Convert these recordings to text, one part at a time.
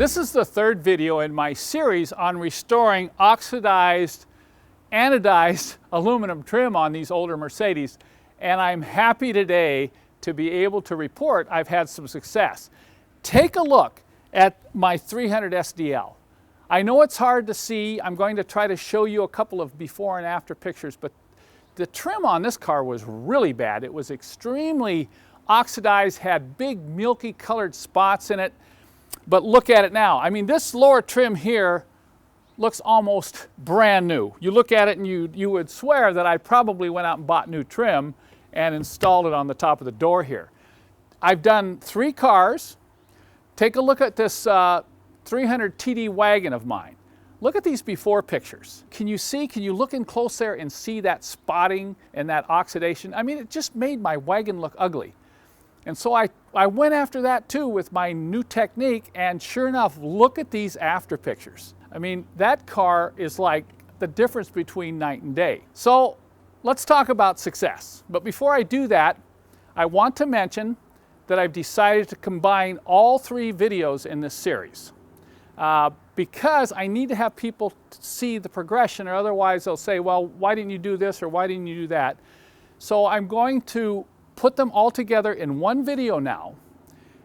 This is the third video in my series on restoring oxidized, anodized aluminum trim on these older Mercedes, and I'm happy today to be able to report I've had some success. Take a look at my 300 SDL. I know it's hard to see. I'm going to try to show you a couple of before and after pictures, but the trim on this car was really bad. It was extremely oxidized, had big milky colored spots in it. But look at it now. I mean, this lower trim here looks almost brand new. You look at it and you would swear that I probably went out and bought new trim and installed it on the top of the door here. I've done 3 cars. Take a look at this 300TD wagon of mine. Look at these before pictures. Can you look in close there and see that spotting and that oxidation? I mean, it just made my wagon look ugly. And so I went after that too with my new technique, and sure enough, look at these after pictures. I mean, that car is like the difference between night and day. So let's talk about success. But before I do that, I want to mention that I've decided to combine all 3 videos in this series because I need to have people see the progression, or otherwise they'll say, well, why didn't you do this or why didn't you do that? So I'm going to put them all together in one video now.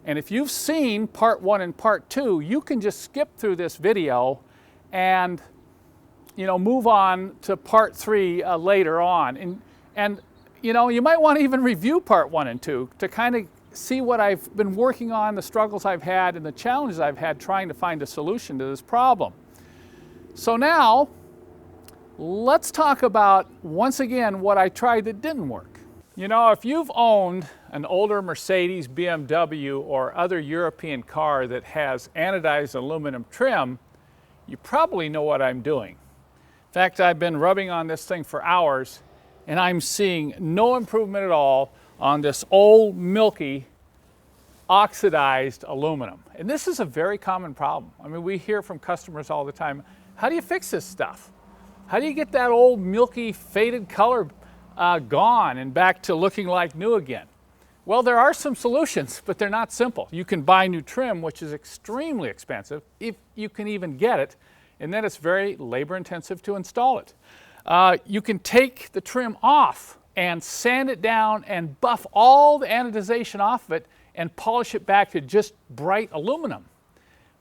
And if you've seen part 1 and part 2, you can just skip through this video and move on to part 3 later on. And you might want to even review part 1 and 2 to kind of see what I've been working on, the struggles I've had, and the challenges I've had trying to find a solution to this problem. So now, let's talk about, once again, what I tried that didn't work. If you've owned an older Mercedes, BMW, or other European car that has anodized aluminum trim, you probably know what I'm doing. In fact, I've been rubbing on this thing for hours, and I'm seeing no improvement at all on this old, milky, oxidized aluminum. And this is a very common problem. I mean, we hear from customers all the time, how do you fix this stuff? How do you get that old, milky, faded color gone and back to looking like new again? Well, there are some solutions, but they're not simple. You can buy new trim, which is extremely expensive, if you can even get it, and then it's very labor intensive to install it. You can take the trim off and sand it down and buff all the anodization off of it and polish it back to just bright aluminum.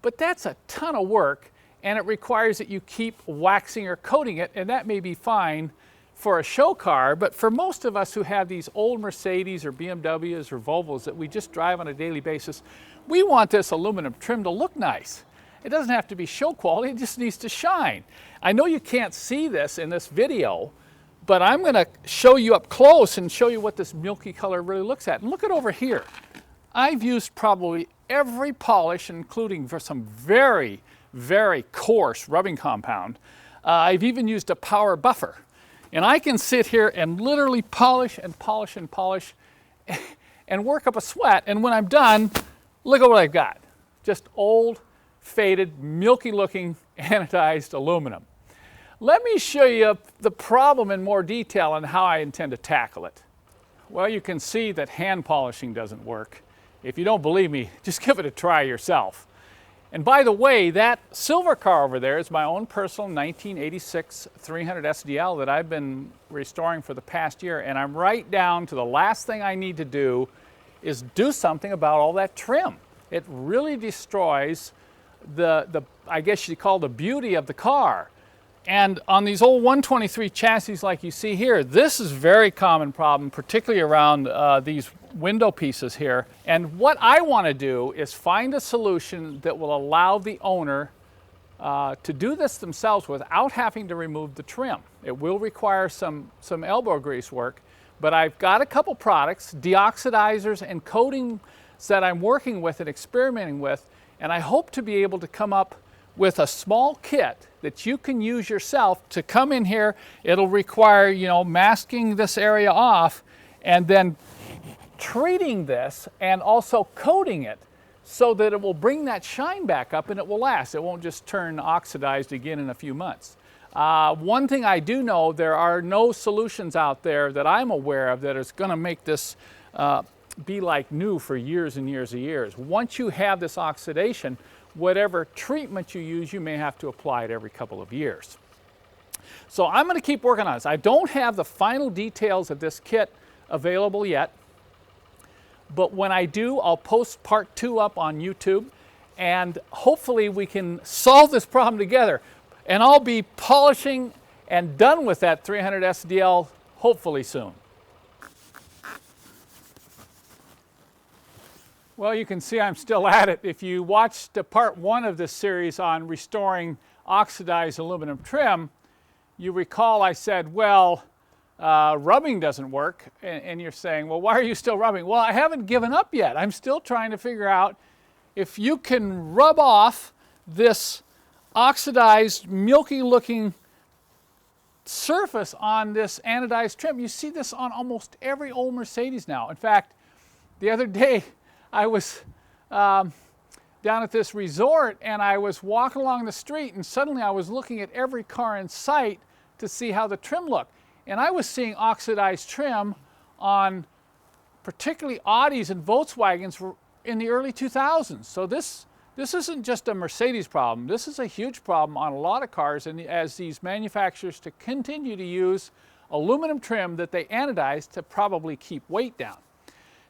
But that's a ton of work, and it requires that you keep waxing or coating it, and that may be fine for a show car, but for most of us who have these old Mercedes or BMWs or Volvos that we just drive on a daily basis, we want this aluminum trim to look nice. It doesn't have to be show quality, it just needs to shine. I know you can't see this in this video, but I'm going to show you up close and show you what this milky color really looks at. And look at over here. I've used probably every polish, including for some very, very coarse rubbing compound. I've even used a power buffer. And I can sit here and literally polish and polish and polish and work up a sweat. And when I'm done, look at what I've got. Just old, faded, milky looking anodized aluminum. Let me show you the problem in more detail and how I intend to tackle it. Well, you can see that hand polishing doesn't work. If you don't believe me, just give it a try yourself. And by the way, that silver car over there is my own personal 1986 300 SDL that I've been restoring for the past year, and I'm right down to the last thing I need to do is do something about all that trim. It really destroys I guess you'd call the beauty of the car. And on these old 123 chassis like you see here, this is a very common problem, particularly around these window pieces here. And what I want to do is find a solution that will allow the owner to do this themselves without having to remove the trim. It will require some elbow grease work, but I've got a couple products, deoxidizers and coatings that I'm working with and experimenting with, and I hope to be able to come up with a small kit that you can use yourself to come in here. It'll require, masking this area off and then treating this and also coating it so that it will bring that shine back up and it will last. It won't just turn oxidized again in a few months. One thing I do know, there are no solutions out there that I'm aware of that is going to make this be like new for years and years and years. Once you have this oxidation, whatever treatment you use, you may have to apply it every couple of years. So I'm going to keep working on this. I don't have the final details of this kit available yet, but when I do, I'll post part 2 up on YouTube, and hopefully we can solve this problem together. And I'll be polishing and done with that 300 SDL hopefully soon. Well, you can see I'm still at it. If you watched part 1 of this series on restoring oxidized aluminum trim, you recall I said, well, rubbing doesn't work. And you're saying, well, why are you still rubbing? Well, I haven't given up yet. I'm still trying to figure out if you can rub off this oxidized, milky-looking surface on this anodized trim. You see this on almost every old Mercedes now. In fact, the other day I was down at this resort and I was walking along the street, and suddenly I was looking at every car in sight to see how the trim looked. And I was seeing oxidized trim on particularly Audis and Volkswagens in the early 2000s. So this isn't just a Mercedes problem. This is a huge problem on a lot of cars, and as these manufacturers to continue to use aluminum trim that they anodize to probably keep weight down.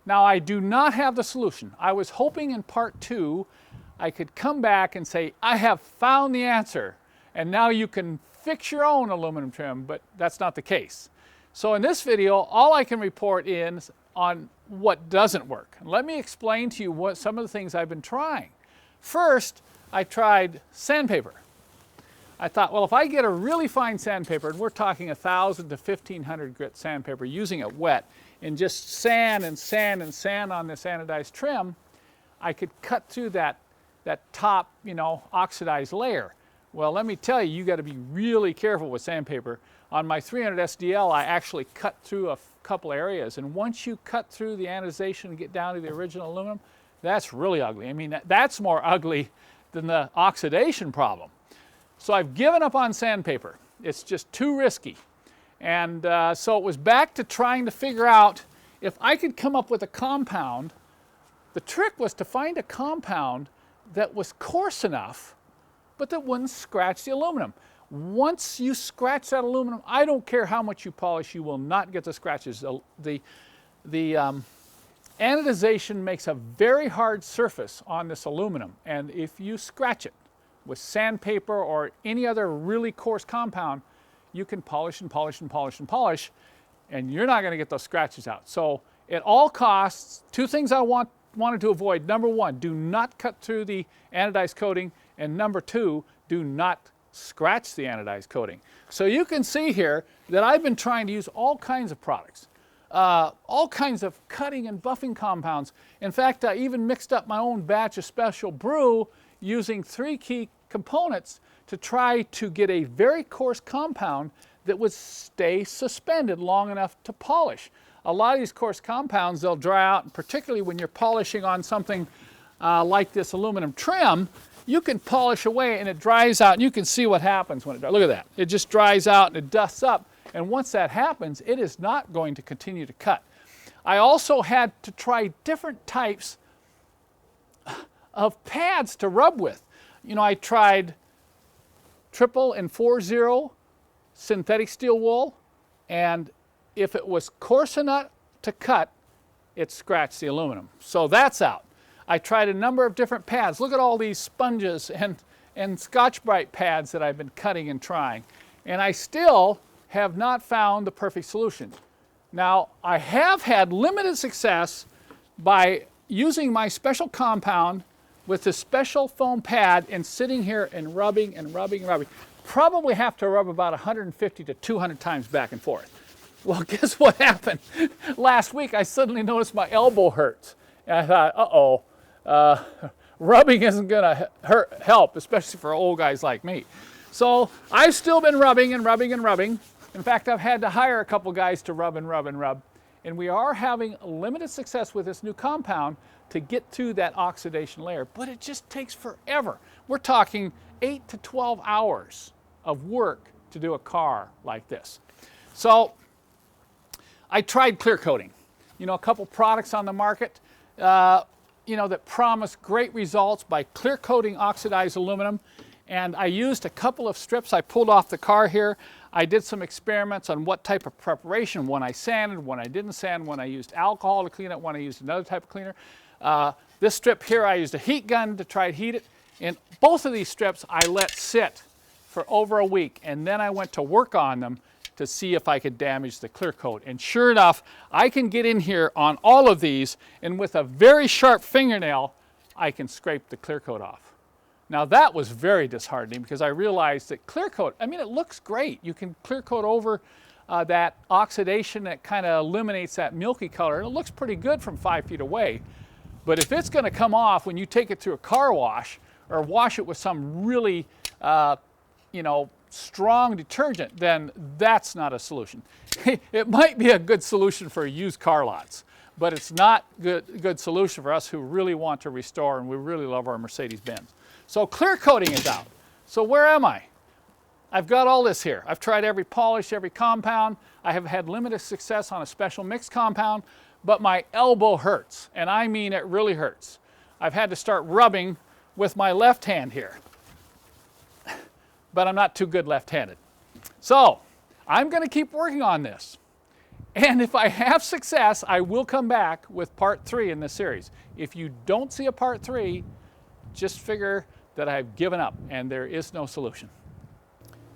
Now, I do not have the solution. I was hoping in part 2 I could come back and say, I have found the answer, and now you can fix your own aluminum trim, but that's not the case. So in this video, all I can report is on what doesn't work. Let me explain to you what some of the things I've been trying. First, I tried sandpaper. I thought, well, if I get a really fine sandpaper, and we're talking 1,000 to 1,500 grit sandpaper, using it wet, and just sand and sand and sand on this anodized trim, I could cut through that top, oxidized layer. Well, let me tell you, you got to be really careful with sandpaper. On my 300 SDL, I actually cut through a couple areas, and once you cut through the anodization and get down to the original aluminum, that's really ugly. I mean, that's more ugly than the oxidation problem. So I've given up on sandpaper. It's just too risky. And so it was back to trying to figure out if I could come up with a compound. The trick was to find a compound that was coarse enough, but that wouldn't scratch the aluminum. Once you scratch that aluminum, I don't care how much you polish, you will not get the scratches. The anodization makes a very hard surface on this aluminum, and if you scratch it with sandpaper or any other really coarse compound, you can polish and polish and polish and polish, and you're not going to get those scratches out. So at all costs, 2 things I wanted to avoid. Number 1, do not cut through the anodized coating, and number 2, do not scratch the anodized coating. So you can see here that I've been trying to use all kinds of products, all kinds of cutting and buffing compounds. In fact, I even mixed up my own batch of special brew using 3 key components to try to get a very coarse compound that would stay suspended long enough to polish. A lot of these coarse compounds, they'll dry out, and particularly when you're polishing on something like this aluminum trim, you can polish away and it dries out, and you can see what happens when it dries. Look at that. It just dries out and it dusts up, and once that happens, it is not going to continue to cut. I also had to try different types of pads to rub with. I tried 3 and 4-0 synthetic steel wool, and if it was coarse enough to cut, it scratched the aluminum. So that's out. I tried a number of different pads. Look at all these sponges and Scotch-Brite pads that I've been cutting and trying, and I still have not found the perfect solution. Now, I have had limited success by using my special compound with this special foam pad and sitting here and rubbing and rubbing and rubbing. Probably have to rub about 150 to 200 times back and forth. Well, guess what happened? Last week I suddenly noticed my elbow hurts. And I thought, uh-oh, rubbing isn't gonna help, especially for old guys like me. So I've still been rubbing and rubbing and rubbing. In fact, I've had to hire a couple guys to rub and rub and rub. And we are having limited success with this new compound to get through that oxidation layer, but it just takes forever. We're talking 8 to 12 hours of work to do a car like this. So I tried clear coating. A couple products on the market. that promise great results by clear coating oxidized aluminum. And I used a couple of strips I pulled off the car here. I did some experiments on what type of preparation, when I sanded, when I didn't sand, when I used alcohol to clean it, when I used another type of cleaner. This strip here, I used a heat gun to try to heat it. And both of these strips I let sit for over a week, and then I went to work on them to see if I could damage the clear coat. And sure enough, I can get in here on all of these, and with a very sharp fingernail, I can scrape the clear coat off. Now that was very disheartening because I realized that clear coat, I mean, it looks great. You can clear coat over that oxidation that kind of eliminates that milky color, and it looks pretty good from 5 feet away. But if it's going to come off when you take it through a car wash or wash it with some really, strong detergent, then that's not a solution. It might be a good solution for used car lots, but it's not a good solution for us who really want to restore and we really love our Mercedes-Benz. So clear coating is out. So where am I? I've got all this here. I've tried every polish, every compound. I have had limited success on a special mix compound, but my elbow hurts, and I mean it really hurts. I've had to start rubbing with my left hand here, but I'm not too good left-handed. So I'm going to keep working on this. And if I have success, I will come back with part 3 in this series. If you don't see a part 3, just figure that I've given up and there is no solution.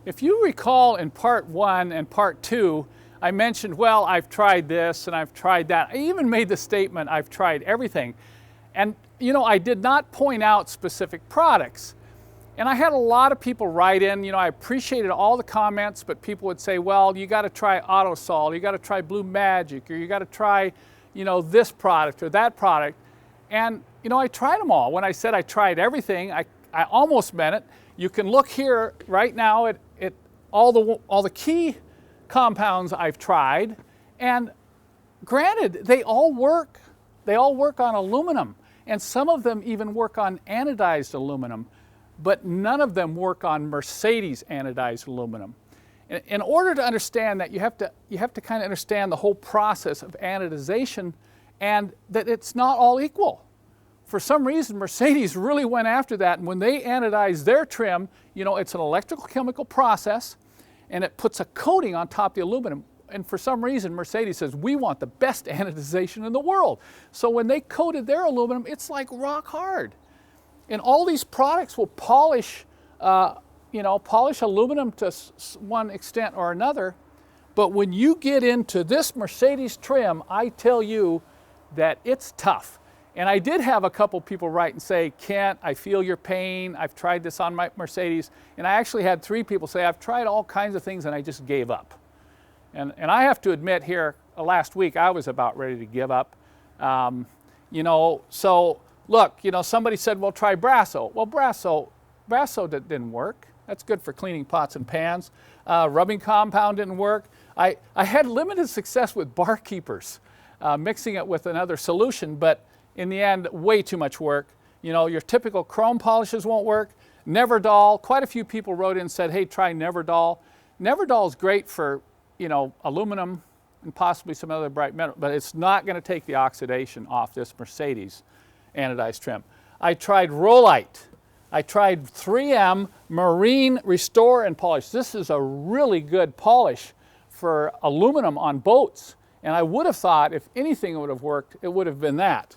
If you recall in part 1 and part 2, I mentioned, well, I've tried this and I've tried that. I even made the statement, I've tried everything. And I did not point out specific products. And I had a lot of people write in, I appreciated all the comments, but people would say, well, you got to try Autosol, you got to try Blue Magic, or you got to try, this product or that product. And, I tried them all. When I said I tried everything, I almost meant it. You can look here right now at all the key compounds I've tried, and granted, they all work. They all work on aluminum, and some of them even work on anodized aluminum, but none of them work on Mercedes anodized aluminum. In order to understand that, you have to kind of understand the whole process of anodization, and that it's not all equal. For some reason, Mercedes really went after that, and when they anodize their trim, it's an electrical chemical process, and it puts a coating on top of the aluminum. And for some reason, Mercedes says, we want the best anodization in the world. So when they coated their aluminum, it's like rock hard. And all these products will polish aluminum to one extent or another. But when you get into this Mercedes trim, I tell you that it's tough. And I did have a couple people write and say, Kent, I feel your pain. I've tried this on my Mercedes. And I actually had 3 people say, I've tried all kinds of things and I just gave up. And I have to admit here, last week I was about ready to give up. So look, somebody said, well, try Brasso. Well, Brasso didn't work. That's good for cleaning pots and pans. Rubbing compound didn't work. I had limited success with barkeepers, mixing it with another solution, but in the end, way too much work. Your typical chrome polishes won't work. Neverdol, quite a few people wrote in and said, hey, try Neverdol. Neverdol is great for, aluminum and possibly some other bright metal, but it's not going to take the oxidation off this Mercedes anodized trim. I tried Rolite. I tried 3M Marine Restore and Polish. This is a really good polish for aluminum on boats. And I would have thought if anything would have worked, it would have been that.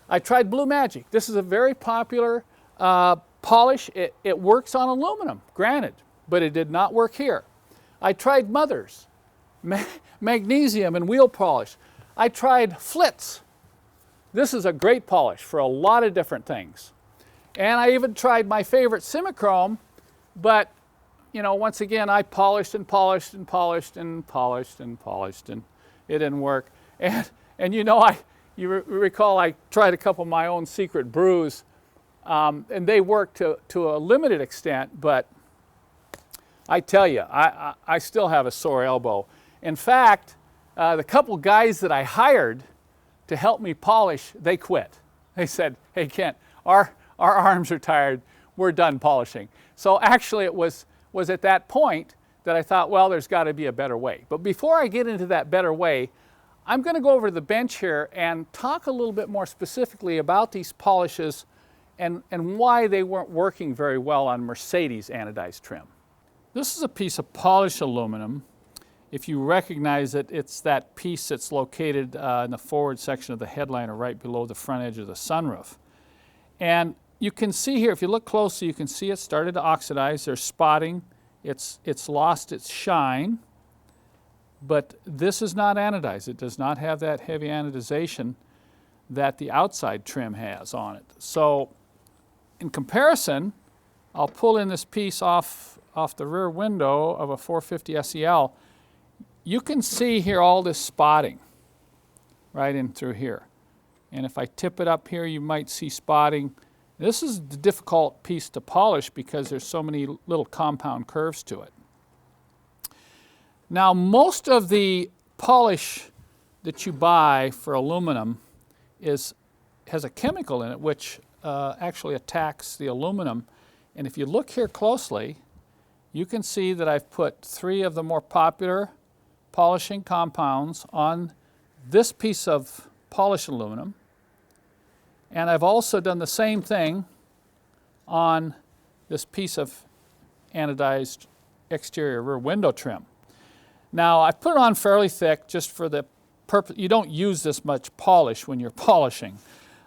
I tried Blue Magic. This is a very popular polish. It works on aluminum, granted, but it did not work here. I tried Mother's, magnesium and wheel polish. I tried Flitz. This is a great polish for a lot of different things. And I even tried my favorite Simichrome, but once again, I polished and polished and polished and polished and polished, and it didn't work. And you recall I tried a couple of my own secret brews, and they worked to a limited extent, but I tell you, I still have a sore elbow. In fact, the couple guys that I hired to help me polish, they quit. They said, hey, Kent, our arms are tired. We're done polishing. So actually it was at that point that I thought, well, there's got to be a better way. But before I get into that better way, I'm going to go over to the bench here and talk a little bit more specifically about these polishes and why they weren't working very well on Mercedes anodized trim. This is a piece of polished aluminum. If you recognize it, it's that piece that's located in the forward section of the headliner right below the front edge of the sunroof. And you can see here, if you look closely, you can see it started to oxidize. There's spotting. It's lost its shine. But this is not anodized. It does not have that heavy anodization that the outside trim has on it. So in comparison, I'll pull in this piece off the rear window of a 450 SEL. You can see here all this spotting right in through here. And if I tip it up here, you might see spotting. This is the difficult piece to polish because there's so many little compound curves to it. Now, most of the polish that you buy for aluminum has a chemical in it which actually attacks the aluminum. And if you look here closely, you can see that I've put 3 of the more popular polishing compounds on this piece of polished aluminum. And I've also done the same thing on this piece of anodized exterior rear window trim. Now, I put it on fairly thick just for the purpose. You don't use this much polish when you're polishing.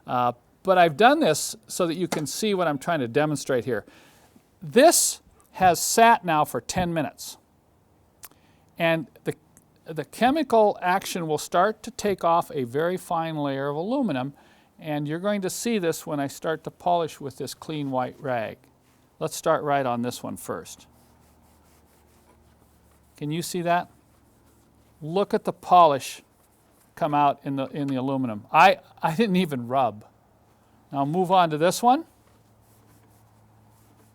But I've done this so that you can see what I'm trying to demonstrate here. This has sat now for 10 minutes. And the chemical action will start to take off a very fine layer of aluminum. And you're going to see this when I start to polish with this clean white rag. Let's start right on this one first. Can you see that? Look at the polish come out in the aluminum. I didn't even rub. Now I'll move on to this one.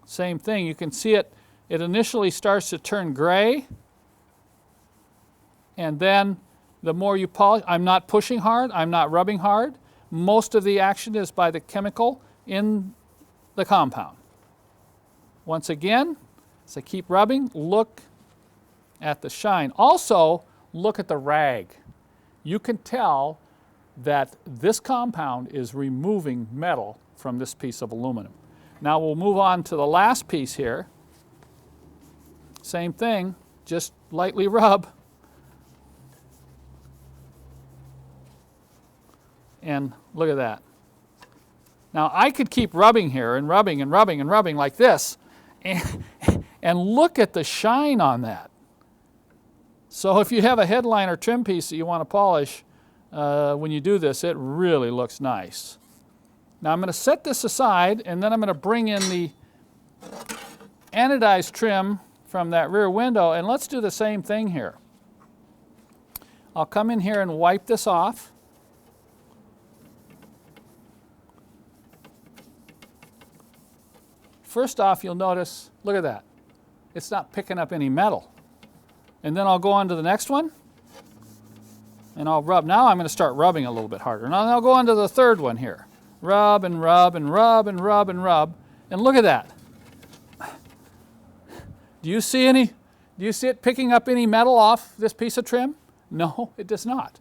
Same thing. You can see it initially starts to turn gray. And then the more you polish, I'm not pushing hard, I'm not rubbing hard. Most of the action is by the chemical in the compound. Once again, as I keep rubbing, look at the shine. Also, look at the rag. You can tell that this compound is removing metal from this piece of aluminum. Now we'll move on to the last piece here. Same thing, just lightly rub. And look at that. Now I could keep rubbing here and rubbing and rubbing and rubbing like this, and look at the shine on that. So if you have a headliner trim piece that you want to polish, when you do this, it really looks nice. Now I'm going to set this aside, and then I'm going to bring in the anodized trim from that rear window, and let's do the same thing here. I'll come in here and wipe this off. First off, you'll notice, look at that. It's not picking up any metal. And then I'll go on to the next one, and I'll rub. Now I'm going to start rubbing a little bit harder. Now I'll go on to the third one here. Rub and rub and rub and rub and rub. And look at that. Do you see it picking up any metal off this piece of trim? No, it does not.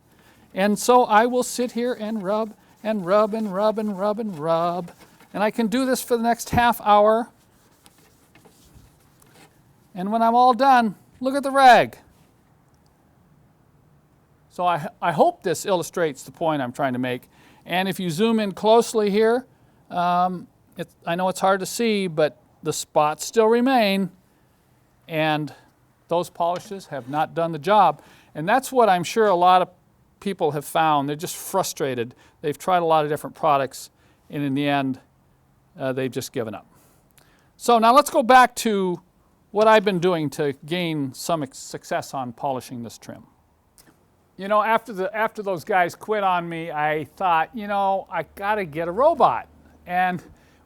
And so I will sit here and rub and rub and rub and rub and rub. And I can do this for the next half hour. And when I'm all done, look at the rag. So I hope this illustrates the point I'm trying to make. And if you zoom in closely here, I know it's hard to see, but the spots still remain. And those polishes have not done the job. And that's what I'm sure a lot of people have found. They're just frustrated. They've tried a lot of different products, and in the end, they've just given up. So now let's go back to what I've been doing to gain some success on polishing this trim. You know, after those guys quit on me, I thought, you know, I got to get a robot. And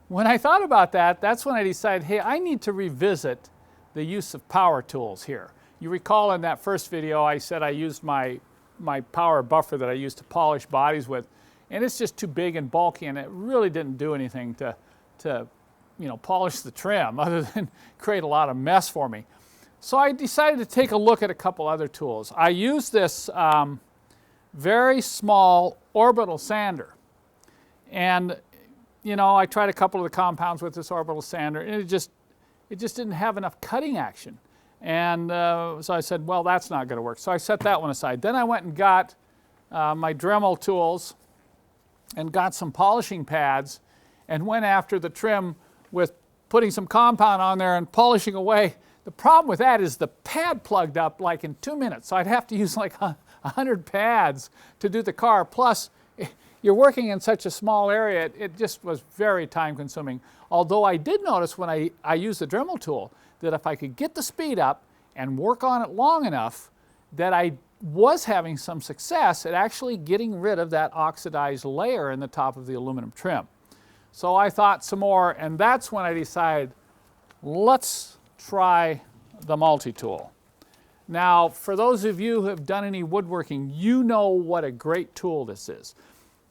when I thought about that, that's when I decided, hey, I need to revisit the use of power tools here. You recall in that first video, I said I used my power buffer that I used to polish bodies with, and it's just too big and bulky, and it really didn't do anything to polish the trim other than create a lot of mess for me. So I decided to take a look at a couple other tools. I use this very small orbital sander. And, you know, I tried a couple of the compounds with this orbital sander, and it just didn't have enough cutting action. And so I said, well, that's not going to work. So I set that one aside. Then I went and got my Dremel tools and got some polishing pads and went after the trim with putting some compound on there and polishing away. The problem with that is the pad plugged up like in 2 minutes. So I'd have to use like 100 pads to do the car. Plus, you're working in such a small area, it just was very time consuming. Although I did notice when I used the Dremel tool that if I could get the speed up and work on it long enough, that I was having some success at actually getting rid of that oxidized layer in the top of the aluminum trim. So I thought some more, and that's when I decided, let's try the multi-tool. Now, for those of you who have done any woodworking, you know what a great tool this is.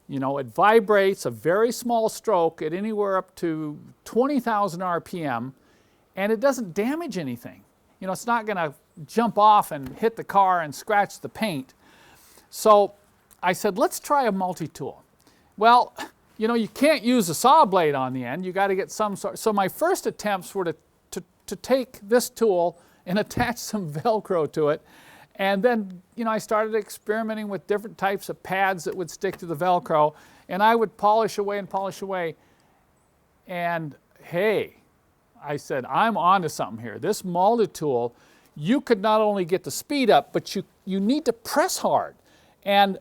You know, it vibrates a very small stroke at anywhere up to 20,000 RPM, and it doesn't damage anything. You know, it's not going to jump off and hit the car and scratch the paint. So I said, let's try a multi-tool. Well, you know, you can't use a saw blade on the end. You got to get some sort. So my first attempts were to take this tool and attach some Velcro to it. And then, you know, I started experimenting with different types of pads that would stick to the Velcro. And I would polish away and polish away. And hey, I said, I'm onto something here. This multi-tool, you could not only get the speed up, but you need to press hard. And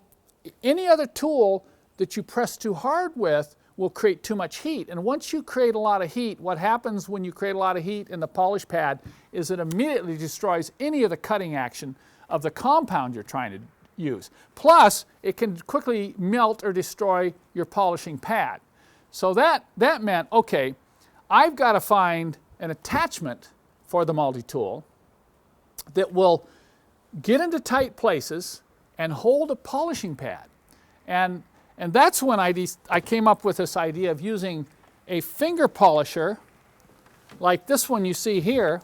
any other tool that you press too hard with will create too much heat. And once you create a lot of heat, what happens when you create a lot of heat in the polish pad is it immediately destroys any of the cutting action of the compound you're trying to use. Plus, it can quickly melt or destroy your polishing pad. So that meant, okay, I've got to find an attachment for the multi-tool that will get into tight places and hold a polishing pad. And that's when I came up with this idea of using a finger polisher like this one you see here.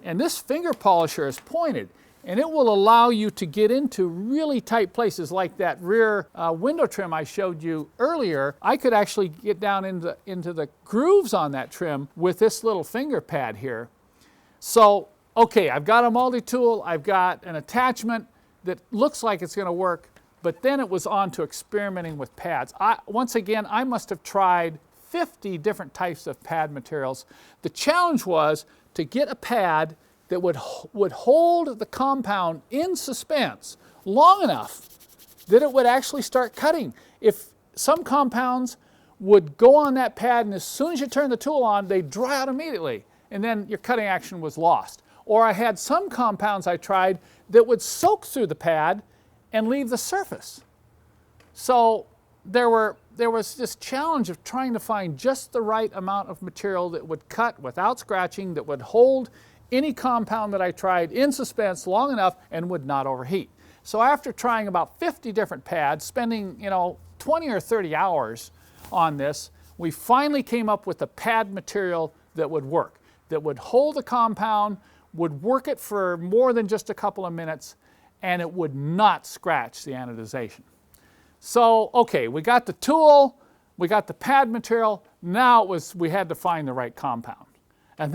And this finger polisher is pointed, and it will allow you to get into really tight places like that rear window trim I showed you earlier. I could actually get down into the grooves on that trim with this little finger pad here. So, okay, I've got a multi-tool, I've got an attachment that looks like it's going to work. But then it was on to experimenting with pads. Once again, I must have tried 50 different types of pad materials. The challenge was to get a pad that would hold the compound in suspense long enough that it would actually start cutting. If some compounds would go on that pad, and as soon as you turn the tool on, they'd dry out immediately, and then your cutting action was lost. Or I had some compounds I tried that would soak through the pad and leave the surface. So there was this challenge of trying to find just the right amount of material that would cut without scratching, that would hold any compound that I tried in suspense long enough and would not overheat. So after trying about 50 different pads, spending 20 or 30 hours on this, we finally came up with a pad material that would work, that would hold the compound, would work it for more than just a couple of minutes, and it would not scratch the anodization. So, okay, we got the tool, we got the pad material, now we had to find the right compound. And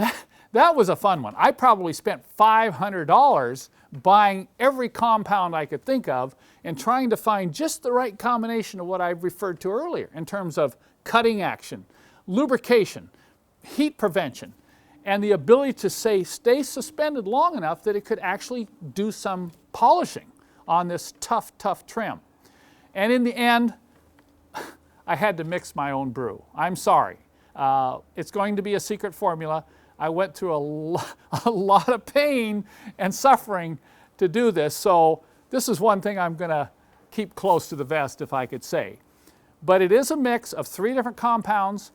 that was a fun one. I probably spent $500 buying every compound I could think of and trying to find just the right combination of what I referred to earlier in terms of cutting action, lubrication, heat prevention, and the ability to stay suspended long enough that it could actually do some polishing on this tough trim. And in the end, I had to mix my own brew. I'm sorry. It's going to be a secret formula. I went through a lot of pain and suffering to do this, so this is one thing I'm going to keep close to the vest, if I could say. But it is a mix of 3 different compounds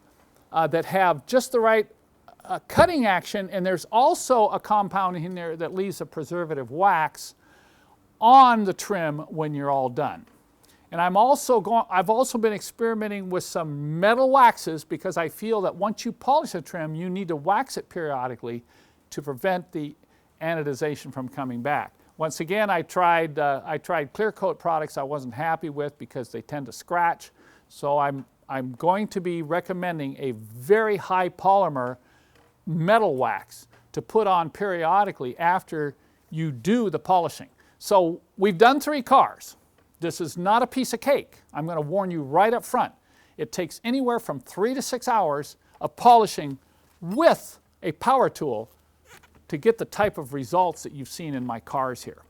that have just the right cutting action, and there's also a compound in there that leaves a preservative wax on the trim when you're all done. And I've also been experimenting with some metal waxes because I feel that once you polish a trim, you need to wax it periodically to prevent the anodization from coming back. Once again, I tried clear coat products I wasn't happy with because they tend to scratch. So I'm going to be recommending a very high polymer metal wax to put on periodically after you do the polishing. So we've done 3 cars. This is not a piece of cake. I'm going to warn you right up front. It takes anywhere from 3 to 6 hours of polishing with a power tool to get the type of results that you've seen in my cars here.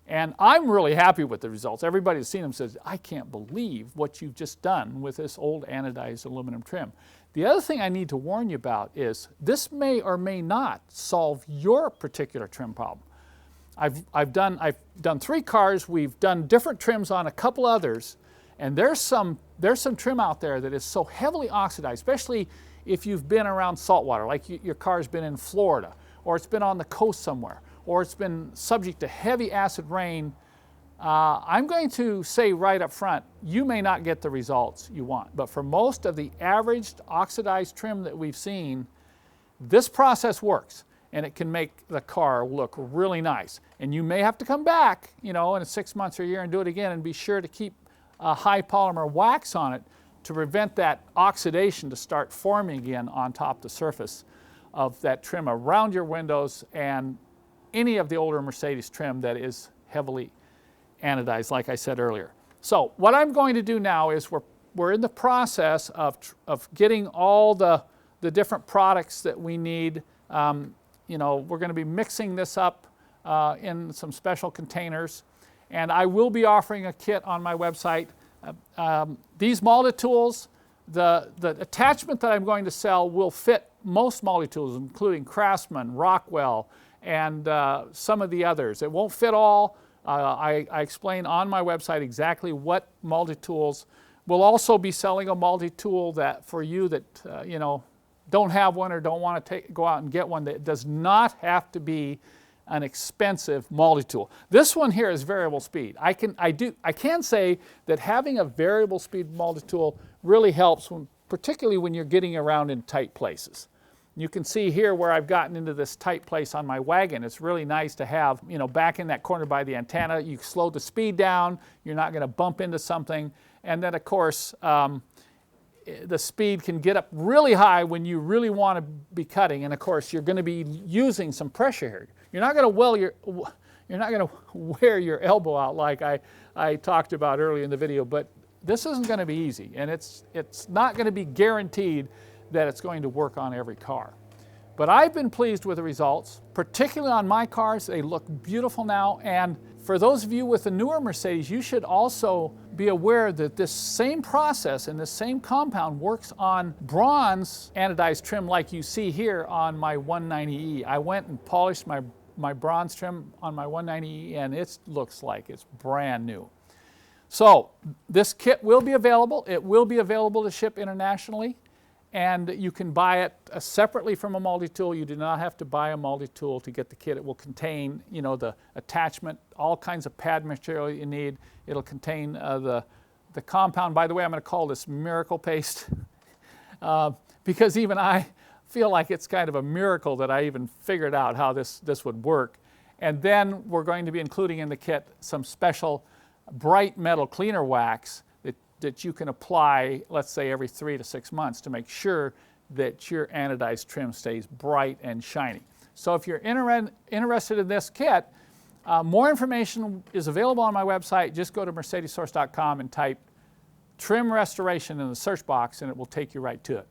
And I'm really happy with the results. Everybody who's seen them says, I can't believe what you've just done with this old anodized aluminum trim. The other thing I need to warn you about is this may or may not solve your particular trim problem. I've done 3 cars. We've done different trims on a couple others, and there's some trim out there that is so heavily oxidized, especially if you've been around salt water, like your car's been in Florida, or it's been on the coast somewhere, or it's been subject to heavy acid rain. I'm going to say right up front, you may not get the results you want. But for most of the averaged oxidized trim that we've seen, this process works, and it can make the car look really nice. And you may have to come back, in 6 months or a year and do it again, and be sure to keep a high polymer wax on it to prevent that oxidation to start forming again on top of the surface of that trim around your windows and any of the older Mercedes trim that is heavily anodized, like I said earlier. So what I'm going to do now is we're in the process of getting all the different products that we need. We're going to be mixing this up in some special containers, and I will be offering a kit on my website. These multi-tools, the attachment that I'm going to sell will fit most multi-tools, including Craftsman, Rockwell, and some of the others. It won't fit all. I explain on my website exactly what multi-tools. We'll also be selling a multi-tool that for you that don't have one or don't want to go out and get one, that does not have to be an expensive multi-tool. This one here is variable speed. I can say that having a variable speed multi-tool really helps, particularly when you're getting around in tight places. You can see here where I've gotten into this tight place on my wagon. It's really nice to have, back in that corner by the antenna. You slow the speed down. You're not going to bump into something. And then, of course, the speed can get up really high when you really want to be cutting. And, of course, you're going to be using some pressure here. You're not going to wear your elbow out like I talked about earlier in the video. But this isn't going to be easy. And it's not going to be guaranteed that it's going to work on every car. But I've been pleased with the results, particularly on my cars. They look beautiful now. And for those of you with the newer Mercedes, you should also be aware that this same process and this same compound works on bronze anodized trim like you see here on my 190E. I went and polished my bronze trim on my 190E, and it looks like it's brand new. So this kit will be available. It will be available to ship internationally. And you can buy it separately from a multi-tool. You do not have to buy a multi-tool to get the kit. It will contain, the attachment, all kinds of pad material you need. It'll contain the compound. By the way, I'm going to call this miracle paste because even I feel like it's kind of a miracle that I even figured out how this would work. And then we're going to be including in the kit some special bright metal cleaner wax that you can apply, let's say, every 3 to 6 months to make sure that your anodized trim stays bright and shiny. So if you're interested in this kit, more information is available on my website. Just go to Mercedessource.com and type trim restoration in the search box, and it will take you right to it.